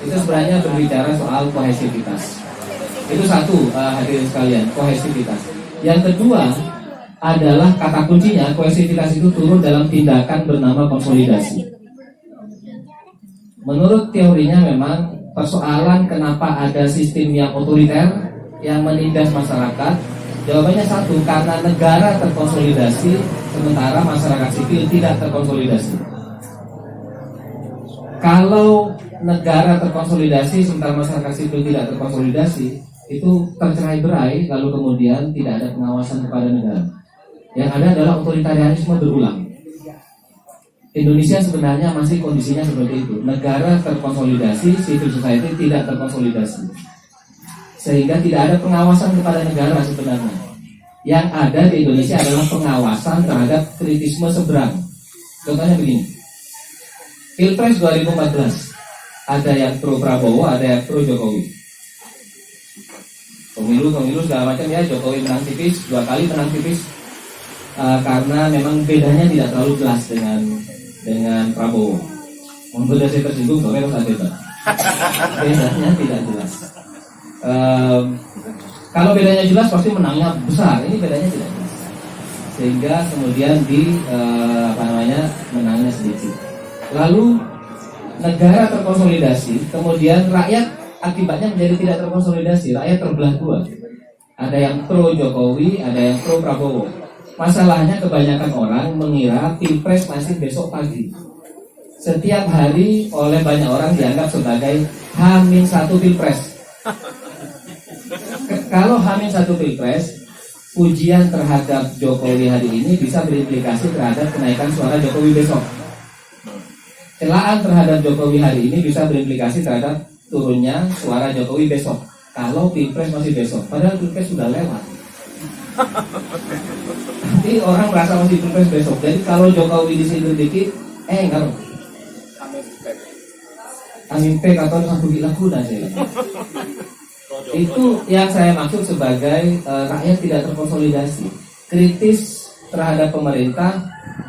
itu sebenarnya berbicara soal kohesivitas. Itu satu, hadirin sekalian, kohesivitas. Yang kedua adalah kata kuncinya, kohesivitas itu turun dalam tindakan bernama konsolidasi. Menurut teorinya memang persoalan kenapa ada sistem yang otoriter yang menindas masyarakat, jawabannya satu, karena negara terkonsolidasi sementara masyarakat sipil tidak terkonsolidasi. Kalau negara terkonsolidasi sementara masyarakat sipil tidak terkonsolidasi, itu tercerai-berai, lalu kemudian tidak ada pengawasan kepada negara. Yang ada adalah otoritarianisme berulang. Indonesia sebenarnya masih kondisinya seperti itu. Negara terkonsolidasi, civil society tidak terkonsolidasi, sehingga tidak ada pengawasan kepada negara sebenarnya. Yang ada di Indonesia adalah pengawasan terhadap kritisme seberang. Contohnya begini, Pilpres 2014, ada yang pro Prabowo, ada yang pro Jokowi. Pemilu segala macam ya, Jokowi menang tipis, 2 kali menang tipis, karena memang bedanya tidak terlalu jelas dengan Prabowo. Membuat saya tersinggung, soalnya harus ada bedanya tidak jelas. Kalau bedanya jelas pasti menangnya besar. Ini bedanya tidak jelas, sehingga kemudian menangnya sedikit. Lalu negara terkonsolidasi, kemudian rakyat akibatnya menjadi tidak terkonsolidasi. Rakyat terbelah dua. Ada yang pro Jokowi, ada yang pro Prabowo. Masalahnya kebanyakan orang mengira Pilpres masih besok pagi. Setiap hari oleh banyak orang dianggap sebagai H-1 Pilpres. Kalau H-1 Pilpres, ujian terhadap Jokowi hari ini bisa berimplikasi terhadap kenaikan suara Jokowi besok. Celaan terhadap Jokowi hari ini bisa berimplikasi terhadap turunnya suara Jokowi besok. Kalau Pilpres masih besok, padahal Pilpres sudah lewat. Nanti orang merasa masih Pilpres besok. Jadi kalau Jokowi di situ dikit, enggak. Amin pek atau satu gila kuda saya. Itu yang saya maksud sebagai rakyat tidak terkonsolidasi. Kritis terhadap pemerintah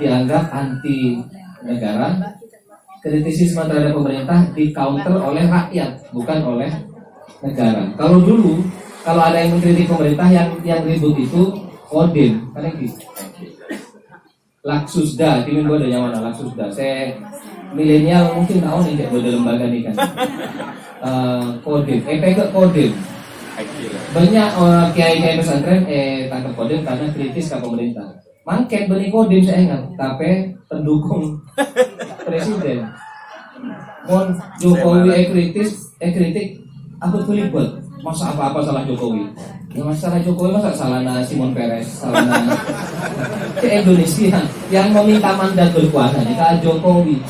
dianggap anti negara. Kritisisme terhadap pemerintah di counter oleh rakyat, bukan oleh negara. Kalau dulu, kalau ada yang mengkritik pemerintah, yang ribut itu Kodim, kan gitu. Laksusda, timin gue ada yang mana Laksusda. Saya milenial mungkin tahu nih kayak pada lembaga nih kan. Kodim, EPK Kodim. Banyak orang kiai pesantren tangkap Kodim karena kritis ke pemerintah. Mangket beni Kodim saya ingat, tapi pendukung presiden. Mon Jokowi kritik, aku pilih buat masa apa salah Jokowi. Ya masalah Jokowi masa salahnya Simon Peres, salahnya ke Indonesia yang meminta mandat berkuasa jika Jokowi.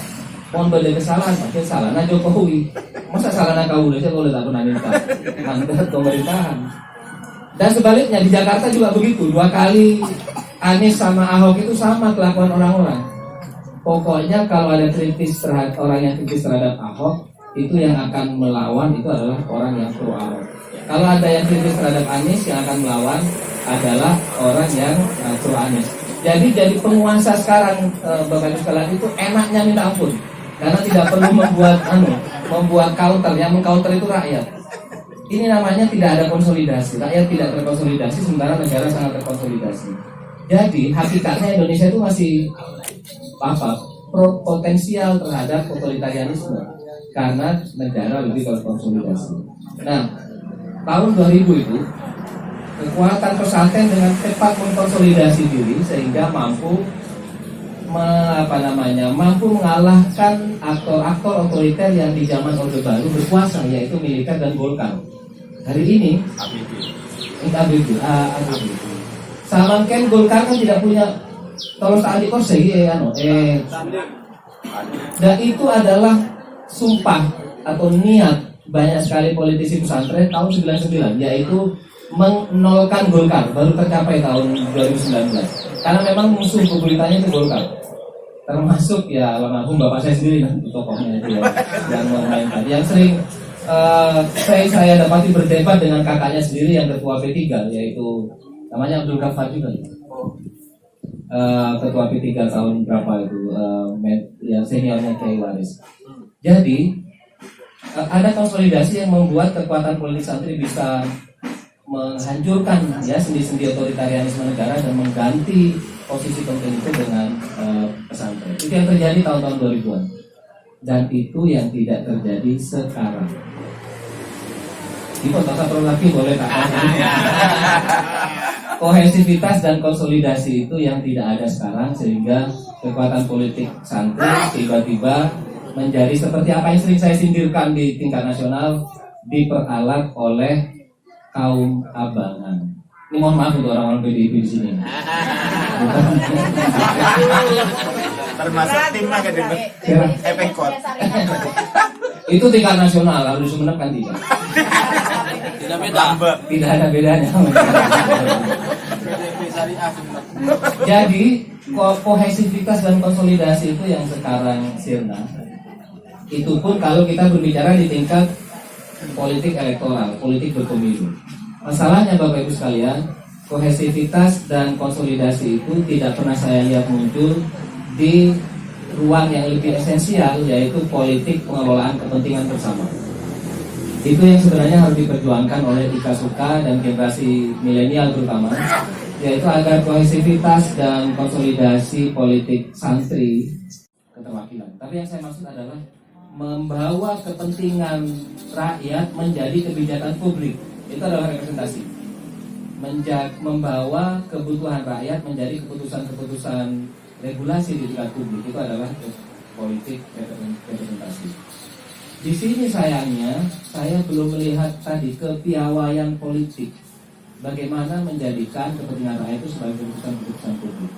Mohon beda kesalahan, makin salahnya Jokowi. Masa salahnya kau Indonesia kalau tak pernah minta mandat pemerintahan. Dan sebaliknya di Jakarta juga begitu. 2 kali Anies sama Ahok itu sama kelakuan orang-orang. Pokoknya kalau ada kritis terhadap orang yang kritis terhadap Ahok, itu yang akan melawan itu adalah orang yang pro Ahok. Kalau ada yang kritis terhadap Anies, yang akan melawan adalah orang yang pro Anies. Jadi penguasa sekarang Bapak Ibu sekalian itu enaknya minta ampun, karena tidak perlu membuat counter. Yang mengcounter itu rakyat. Ini namanya tidak ada konsolidasi. Rakyat tidak terkonsolidasi, sementara negara sangat terkonsolidasi. Jadi hakikatnya Indonesia itu masih potensial terhadap otoritarianisme karena negara lebih terkonsolidasi. Nah, tahun 2000 itu kekuatan pesantren dengan cepat mengkonsolidasi diri sehingga mampu mengalahkan aktor-aktor otoriter yang di zaman Orde Baru berkuasa, yaitu militer dan Golkar. Hari ini ABG. Sama kan Golkar kan tidak punya terus adik kosegi dan itu adalah sumpah atau niat banyak sekali politisi pesantren tahun 99, yaitu menolkan Golkar, baru tercapai tahun 2019. Karena memang musuh bebuyutannya itu Golkar, termasuk ya almarhum bapak saya sendiri nanti tokohnya itu ya, yang memainkan, yang sering saya dapati berdebat dengan kakaknya sendiri yang ketua P3, yaitu namanya Abdul Ghafar juga. Ketua P3 tahun berapa itu, yang seniornya Kiai Waris. Jadi ada konsolidasi yang membuat kekuatan politik santri bisa menghancurkan ya sendi-sendi otoritarianisme negara dan mengganti posisi penting itu dengan pesantren. Itu yang terjadi tahun-tahun 2000-an. Dan itu yang tidak terjadi sekarang. Di kota lagi boleh tak? Kohesivitas dan konsolidasi itu yang tidak ada sekarang, sehingga kekuatan politik santri tiba-tiba menjadi seperti apa yang sering saya sindirkan di tingkat nasional, diperalat oleh kaum abangan. Ini mohon maaf untuk orang-orang PDIP di sini. Termasuk tim akademik Epengkot. Itu tingkat nasional, harus di Sumeneb kan tidak. Tidak beda. Tidak ada bedanya. Jadi kohesivitas dan konsolidasi itu yang sekarang sirna. Itu pun kalau kita berbicara di tingkat politik elektoral, politik berpemilu. Masalahnya Bapak Ibu sekalian, kohesivitas dan konsolidasi itu tidak pernah saya lihat muncul di ruang yang lebih esensial, yaitu politik pengelolaan kepentingan bersama. Itu yang sebenarnya harus diperjuangkan oleh Ika Suka dan generasi milenial terutama, yaitu agar kohesivitas dan konsolidasi politik santri keterwakilan. Tapi yang saya maksud adalah membawa kepentingan rakyat menjadi kebijakan publik. Itu adalah representasi. Membawa kebutuhan rakyat menjadi keputusan-keputusan regulasi di tingkat publik. Itu adalah politik representasi. Di sini sayangnya saya belum melihat tadi kepiawaian politik. Bagaimana menjadikan kepentingan rakyat itu sebagai keputusan-keputusan publik.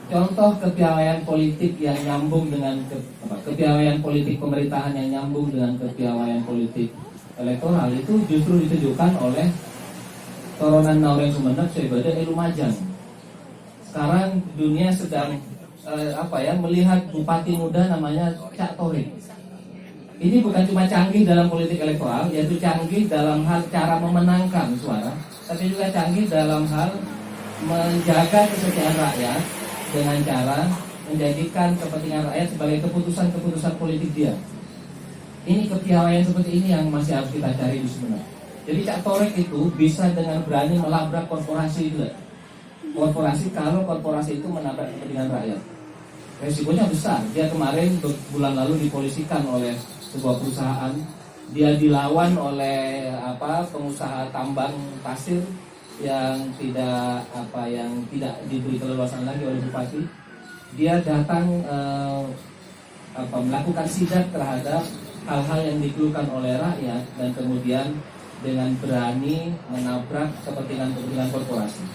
Contoh kepiawaian politik yang nyambung dengan kepiawaian politik pemerintahan yang nyambung dengan kepiawaian politik elektoral itu justru ditunjukkan oleh Toronan Naureng Sumeneb Syahibada Lumajang. Sekarang dunia sedang melihat bupati muda namanya Cak Torik. Ini bukan cuma canggih dalam politik elektoral, yaitu canggih dalam hal cara memenangkan suara, tapi juga canggih dalam hal menjaga kesetiaan rakyat dengan cara menjadikan kepentingan rakyat sebagai keputusan-keputusan politik dia. Ini kepiawaian seperti ini yang masih harus kita cari di Sumeneb. Jadi Cak Torek itu bisa dengan berani melabrak korporasi juga. Korporasi kalau korporasi itu menabrak kepentingan rakyat, resikonya besar. Dia kemarin bulan lalu dipolisikan oleh sebuah perusahaan. Dia dilawan oleh pengusaha tambang pasir yang tidak diberi keleluasan lagi oleh bupati. Dia datang melakukan sidak terhadap hal-hal yang dikeluhkan oleh rakyat dan kemudian dengan berani menabrak kepentingan korporasi.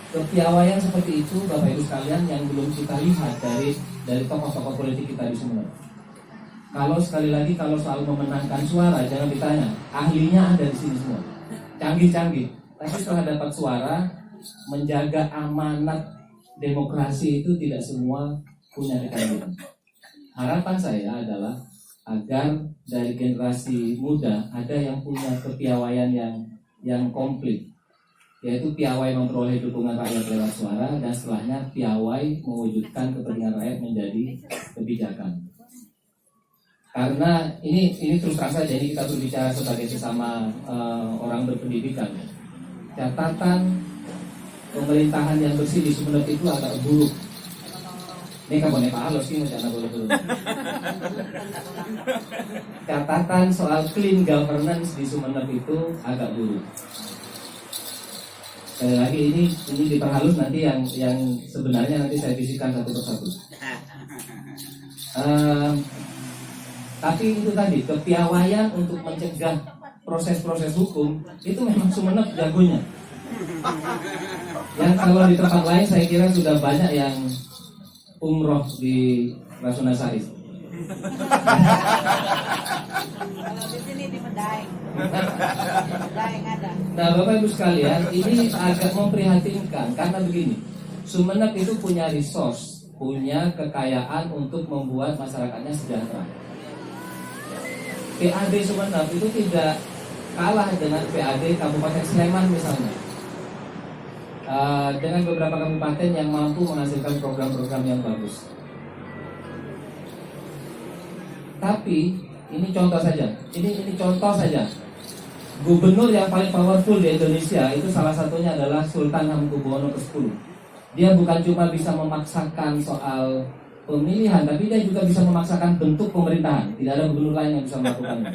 Kepiawaian seperti itu Bapak Ibu sekalian yang belum kita lihat dari tokoh-tokoh politik kita di Sumeneb. Kalau sekali lagi kalau selalu memenangkan suara, jangan ditanya, ahlinya ada di sini semua, canggih-canggih. Tapi setelah dapat suara, menjaga amanat demokrasi itu tidak semua punya kekayaan. Harapan saya adalah agar dari generasi muda ada yang punya kepiawaian yang komplit, yaitu piawai memperoleh dukungan rakyat lewat suara, dan setelahnya piawai mewujudkan kepentingan rakyat menjadi kebijakan. Karena ini terus terang saja, ini kita berbicara sebagai sesama orang berpendidikan. Catatan pemerintahan yang bersih di Sumeneb itu agak buruk. Ini kapan Pak Alos ini macam boleh. Catatan soal clean governance di Sumeneb itu agak buruk. Sekali lagi ini diperhalus nanti yang sebenarnya nanti saya bisikan satu persatu. Tapi itu tadi kepiawaian untuk mencegah proses-proses hukum itu memang Sumeneb jagonya. Yang kalau di tempat lain saya kira sudah banyak yang umroh di Rasuna Said. Kalau di sini di Medaeng. Medaeng ada. Nah Bapak Ibu sekalian, ini agak memprihatinkan karena begini, Sumeneb itu punya resource, punya kekayaan untuk membuat masyarakatnya sejahtera. PAD Sumeneb itu tidak kalah dengan PAD Kabupaten Sleman misalnya. Dengan beberapa kabupaten yang mampu menghasilkan program-program yang bagus. Tapi Ini contoh saja. Ini contoh saja. Gubernur yang paling powerful di Indonesia itu salah satunya adalah Sultan Hamengkubuwono ke-10. Dia bukan cuma bisa memaksakan soal pemilihan, tapi dia juga bisa memaksakan bentuk pemerintahan. Tidak ada gubernur lain yang bisa melakukannya.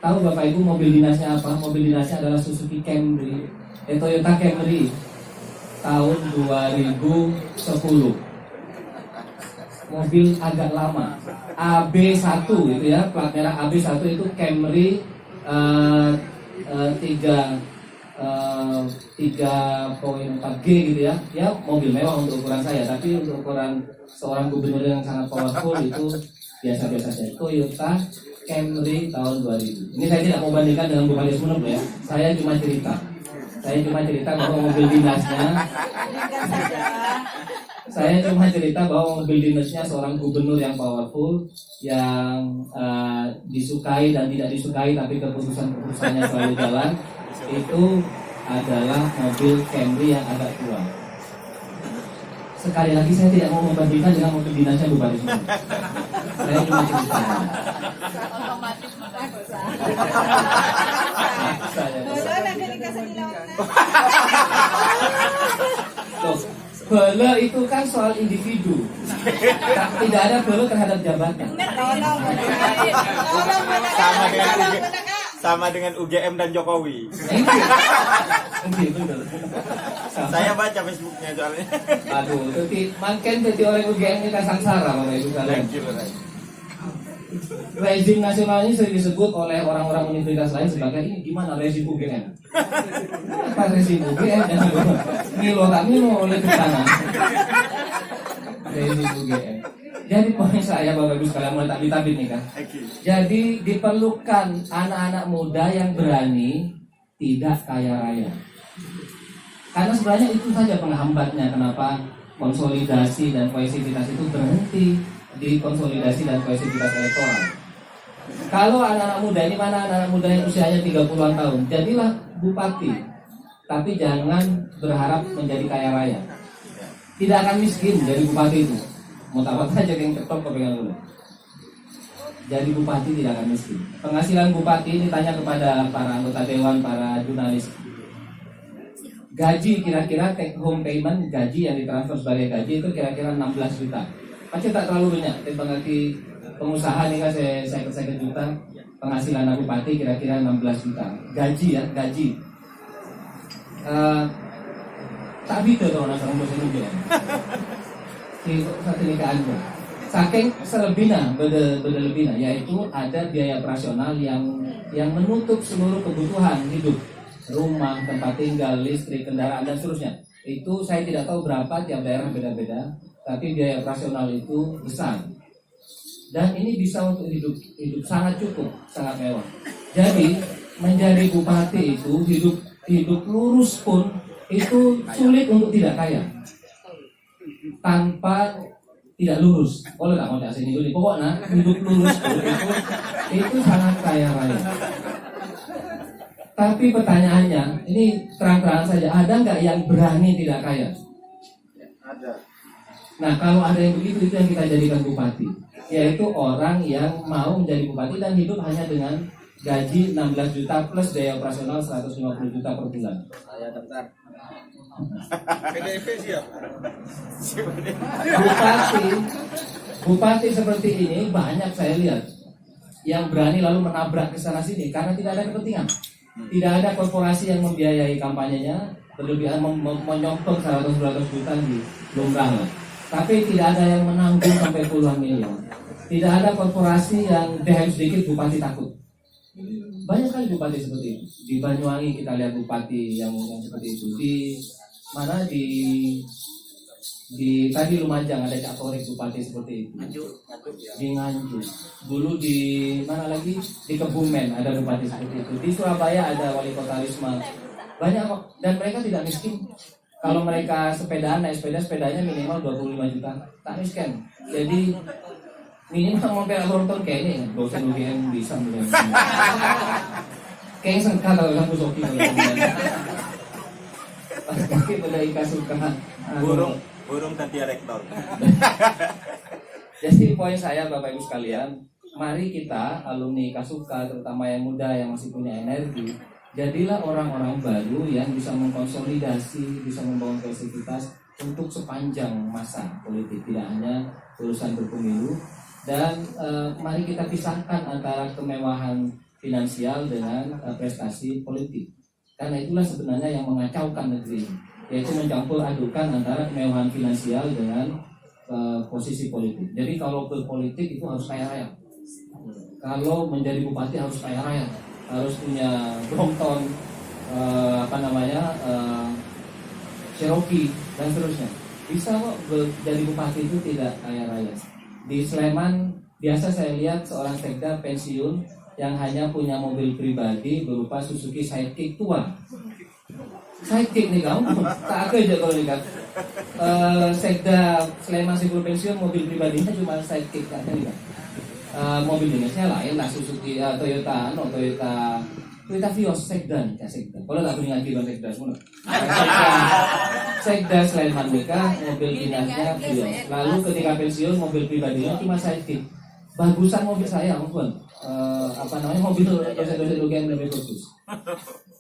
Tahu Bapak Ibu mobil dinasnya apa? Mobil dinasnya adalah Suzuki Camry, Toyota Camry tahun 2010. Mobil agak lama, AB1 gitu ya, plat merah AB1 itu Camry 3.4G gitu ya. Ya mobil mewah untuk ukuran saya, tapi untuk ukuran seorang gubernur yang sangat powerful itu biasa-biasa saja. Toyota Camry tahun 2000. Ini saya tidak mau bandingkan dengan Bupati Sumeneb ya. Saya cuma cerita bahwa mobil dinasnya. Berikan saja. Saya cuma cerita bahwa mobil dinasnya seorang gubernur yang powerful, yang disukai dan tidak disukai, tapi keputusan-keputusannya selalu jalan. Itu adalah mobil Camry yang agak tua. Sekali lagi saya tidak mau membandingkan dengan mobil dinasnya Bupati Sumeneb. Saya cuma cerita. Otomatis maksa. Saya. Wala na galing ka sa nilawan na. Loh, bela itu kan soal individu. Tidak ada bela terhadap jabatan. Tolong mo na ka. Tolong mo na ka. Sama dengan Tolong mo na ka. sama dengan UGM dan Jokowi. Mungkin betul. Sama. Saya baca Facebooknya soalnya. Aduh, jadi makin jadi orang UGM kita sangsara Bapak Ibu sekalian. Rezim nasional ini sering disebut oleh orang-orang universitas lain sebagai ini gimana rezim UGM? Apa rezim UGM? Milo tak Milo oleh ke sana. Rezim UGM. Jadi poin saya Bapak Ibu sekalian mulai tabit-tabit nih kan. Jadi diperlukan anak-anak muda yang berani, tidak kaya raya. Karena sebenarnya itu saja penghambatnya kenapa konsolidasi dan kohesivitas itu berhenti di konsolidasi dan kohesivitas elektoral. Kalau anak-anak muda ini mana anak-anak muda yang usianya 30-an tahun, jadilah bupati. Tapi jangan berharap menjadi kaya raya. Tidak akan miskin jadi bupati itu. Mau tahu saja yang ketok kepegang dulu. Jadi bupati tidak akan miskin. Penghasilan bupati ini tanya kepada para anggota dewan, para jurnalis. Gaji kira-kira take home payment, gaji yang ditransfer sebagai gaji itu kira-kira 16 juta. Pasti tak terlalu banyak. Bagi pengusaha nih kan saya juta, penghasilan bupati kira-kira 16 juta. Gaji ya, gaji. Tak bisa tuh orang orang dosen juga. Di satu nikahan tuh. Saking selebihnya, lebihnya, yaitu ada biaya operasional yang menutup seluruh kebutuhan hidup, rumah, tempat tinggal, listrik, kendaraan dan seterusnya. Itu saya tidak tahu berapa, tiap daerah beda-beda, tapi biaya operasional itu besar. Dan ini bisa untuk hidup sangat cukup, sangat mewah. Jadi menjadi bupati itu hidup lurus pun itu sulit untuk tidak kaya. Tanpa tidak lurus, boleh tak mau sini dulu. Pokoknya hidup lurus itu sangat kaya raya. Tapi pertanyaannya, ini terang-terangan saja, ada nggak yang berani tidak kaya? Ada. Nah kalau ada yang begitu itu yang kita jadikan bupati, yaitu orang yang mau menjadi bupati dan hidup hanya dengan gaji 16 juta plus biaya operasional 150 juta per bulan. Saya daftar. PDP siap. Bupati seperti ini banyak saya lihat yang berani lalu menabrak ke sana sini karena tidak ada kepentingan. Tidak ada korporasi yang membiayai kampanyenya, berlebihan menyokong 100-200 juta di lumrah lah. Tapi tidak ada yang menanggung sampai puluhan miliar. Tidak ada korporasi yang dehem sedikit bupati takut. Banyak kali bupati seperti itu. Di Banyuwangi kita lihat bupati yang seperti itu. Di mana di tadi Lumajang ada Kapolres bupati seperti itu. Di Nganjuk. Dulu di mana lagi? Di Kebumen ada bupati seperti itu. Di Surabaya ada wali kota Risma. Banyak kok, dan mereka tidak miskin. Kalau mereka sepedaan, naik sepedanya minimal 25 juta. Tak miskin. Jadi minimal mau kayak Lorton kayaknya dosen UGM bisa mulai. Kayaknya sengkak kalau aku soki. Pasti pada ikan suka. Burung ganti rektor. Jadi poin saya Bapak Ibu sekalian, mari kita alumni Kasuka, terutama yang muda yang masih punya energi, jadilah orang-orang baru yang bisa mengkonsolidasi, bisa membangun kreativitas untuk sepanjang masa politik, tidak hanya urusan berpemilu. Dan mari kita pisahkan antara kemewahan finansial dengan prestasi politik, karena itulah sebenarnya yang mengacaukan negeri ini, yaitu mencampur adukan antara kemewahan finansial dengan posisi politik. Jadi kalau berpolitik itu harus kaya raya, kalau menjadi bupati harus kaya raya, harus punya Brompton, Cherokee dan seterusnya. Bisa kok jadi bupati itu tidak kaya raya. Di Sleman biasa saya lihat seorang sekda pensiun yang hanya punya mobil pribadi berupa Suzuki Sidekick tua. Sidekick nih kamu, tak ada aja kalau lihat. Sekda Sleman sebelum pensiun mobil pribadinya cuma Sidekick aja nih. Mobil dinasnya lain lah, Suzuki, Toyota Vios, Sekda. Kalau nggak punya Vios Sekda semua. Sekda Sleman mereka mobil dinasnya Vios. Lalu ketika pensiun mobil pribadinya cuma Sidekick. Bagusan mobil saya, ampun. Mobil dosen-dosen UGM lebih bagus.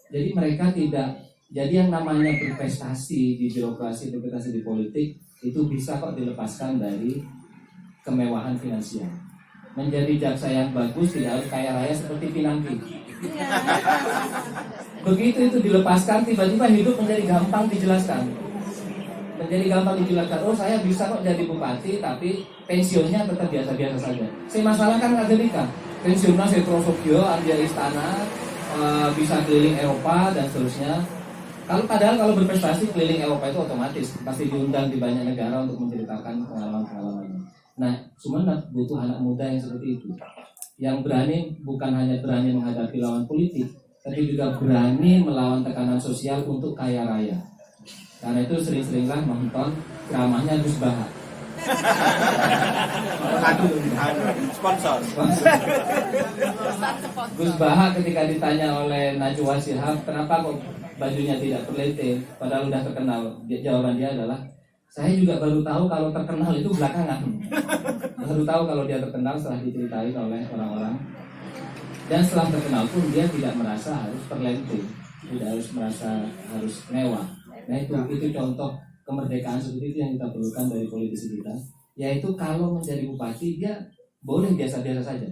Jadi mereka tidak. Jadi yang namanya berprestasi di birokrasi, berprestasi di politik itu bisa kok dilepaskan dari kemewahan finansial. Menjadi jaksa yang bagus tidak harus kaya raya seperti Pinangki. Begitu itu dilepaskan, tiba-tiba hidup menjadi gampang dijelaskan. Oh, saya bisa kok jadi bupati, tapi pensiunnya tetap biasa-biasa saja. Saya masalah kan akademika. Pensiunnya saya Trosokyo, Arja Istana, bisa keliling Eropa dan seterusnya. Padahal kalau berprestasi keliling Eropa itu otomatis pasti diundang di banyak negara untuk menceritakan pengalaman-pengalamannya. Nah, cuma butuh anak muda yang seperti itu, yang berani, bukan hanya berani menghadapi lawan politik, tapi juga berani melawan tekanan sosial untuk kaya raya. Karena itu sering-seringlah nonton ceramahnya Gus Baha. Sponsor. Gus Baha ketika ditanya oleh Najwa Shihab, kenapa kok bajunya tidak perlete, padahal udah terkenal, jawaban dia adalah, saya juga baru tahu kalau terkenal itu belakangan. Baru tahu kalau dia terkenal setelah diceritain oleh orang-orang. Dan setelah terkenal pun dia tidak merasa harus perlente, tidak harus merasa harus mewah. Nah itu contoh kemerdekaan seperti itu yang kita perlukan dari politisi kita. Yaitu kalau menjadi bupati dia boleh biasa-biasa saja.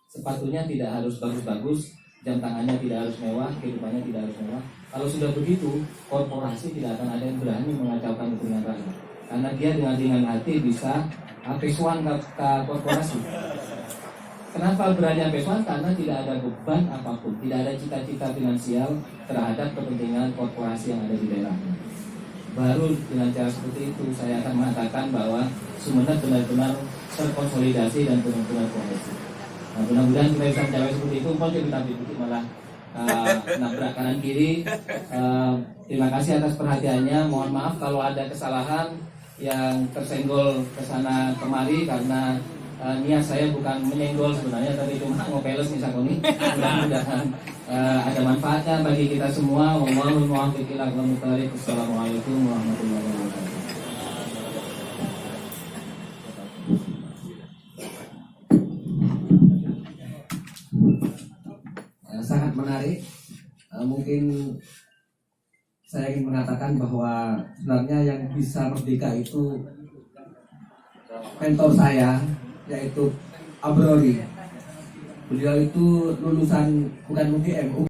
Sepatunya tidak harus bagus-bagus, jam tangannya tidak harus mewah, kehidupannya tidak harus mewah. Kalau sudah begitu, korporasi tidak akan ada yang berani mengacaukan kepentingan rakyat. Karena dia dengan ringan hati bisa pesuan ke korporasi. Kenapa berani pesuan? Karena tidak ada beban apapun, tidak ada cita-cita finansial terhadap kepentingan korporasi yang ada di daerahnya. Baru dengan cara seperti itu saya akan mengatakan bahwa Sumeneb benar-benar terkonsolidasi dan benar-benar kohesif. Nah, mudah-mudahan kita bisa mencapai seperti itu. Mungkin kita bukti malah nabrak kanan kiri. Terima kasih atas perhatiannya. Mohon maaf kalau ada kesalahan yang tersenggol kesana kemari karena niat saya bukan menyenggol sebenarnya, tapi cuma ngopeles misalnya. Mudah-mudahan ada manfaatnya bagi kita semua. Wassalamualaikum warahmatullahi wabarakatuh. Sangat menarik. Mungkin saya ingin mengatakan bahwa sebenarnya yang bisa merdeka itu mentor saya, yaitu Abrori. Beliau itu lulusan bukan UGM,